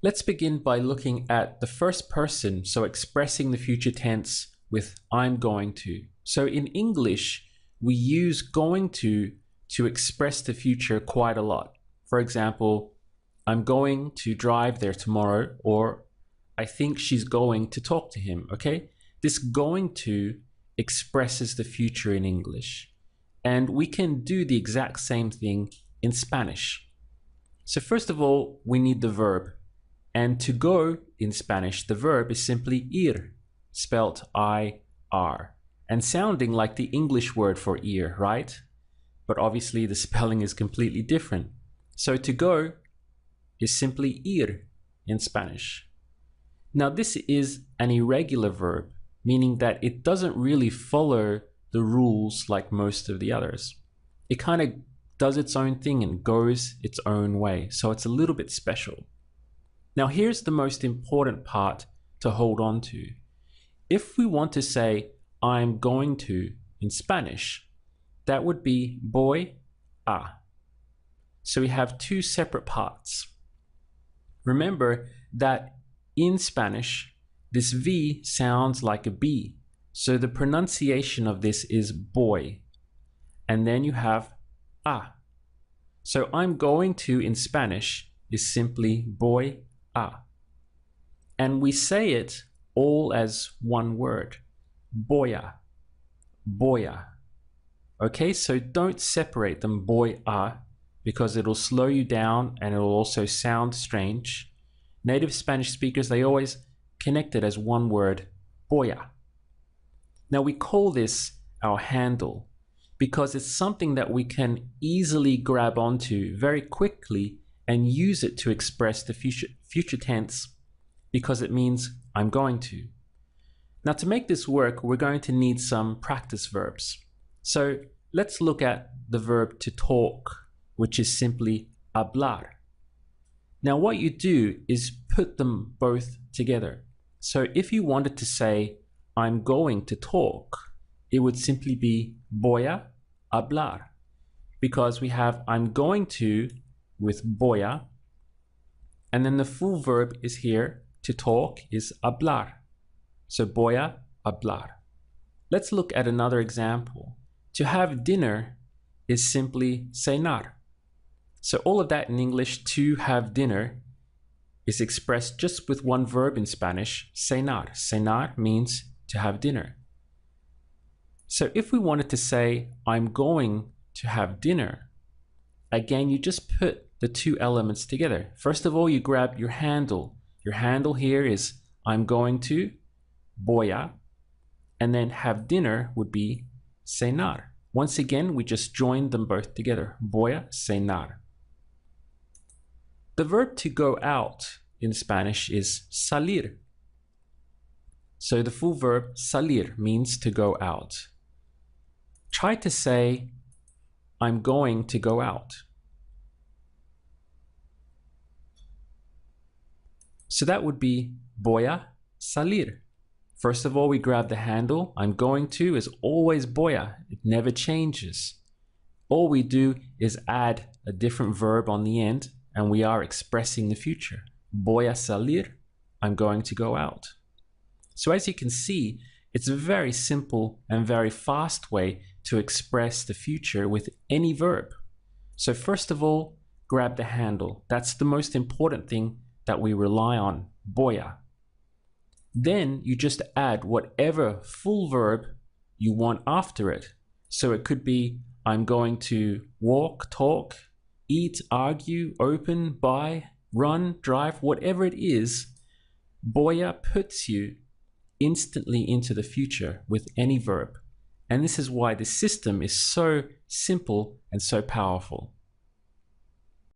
Let's begin by looking at the first person, so expressing the future tense with I'm going to. So in English, we use going to express the future quite a lot. For example, I'm going to drive there tomorrow, or I think she's going to talk to him, okay? This going to expresses the future in English. And we can do the exact same thing in Spanish. So first of all, we need the verb. And to go in Spanish, the verb is simply ir, spelt I-R, and sounding like the English word for ear, right? But obviously the spelling is completely different. So to go is simply ir in Spanish. Now this is an irregular verb, meaning that it doesn't really follow the rules like most of the others. It kind of does its own thing and goes its own way, so it's a little bit special. Now here's the most important part to hold on to. If we want to say I'm going to in Spanish, that would be voy a. So we have two separate parts. Remember that in Spanish, this V sounds like a B. So the pronunciation of this is boy. And then you have a. So I'm going to in Spanish is simply voy a. And we say it all as one word. Voy a. Okay, so don't separate them, voy a, because it'll slow you down and it'll also sound strange. Native Spanish speakers, they always connect it as one word, voy a. Now we call this our handle because it's something that we can easily grab onto very quickly and use it to express the future tense because it means I'm going to. Now to make this work, we're going to need some practice verbs. So let's look at the verb to talk, which is simply hablar. Now what you do is put them both together. So if you wanted to say, I'm going to talk, it would simply be voy a hablar, because we have I'm going to with voy a, and then the full verb is here, to talk is hablar. So voy a hablar. Let's look at another example. To have dinner is simply cenar. So all of that in English, to have dinner, is expressed just with one verb in Spanish, cenar. Cenar means to have dinner. So if we wanted to say, I'm going to have dinner, again, you just put the two elements together. First of all, you grab your handle. Your handle here is I'm going to, voy a, and then have dinner would be cenar. Once again, we just joined them both together, voy a cenar. The verb to go out in Spanish is salir. So the full verb salir means to go out. Try to say, I'm going to go out. So that would be voy a salir. First of all, we grab the handle. I'm going to is always voy a. It never changes. All we do is add a different verb on the end, and we are expressing the future. Voy a salir, I'm going to go out. So as you can see, it's a very simple and very fast way to express the future with any verb. So first of all, grab the handle. That's the most important thing that we rely on, voy a. Then you just add whatever full verb you want after it. So it could be, I'm going to walk, talk, eat, argue, open, buy, run, drive, whatever it is, voy a puts you instantly into the future with any verb. And this is why the system is so simple and so powerful.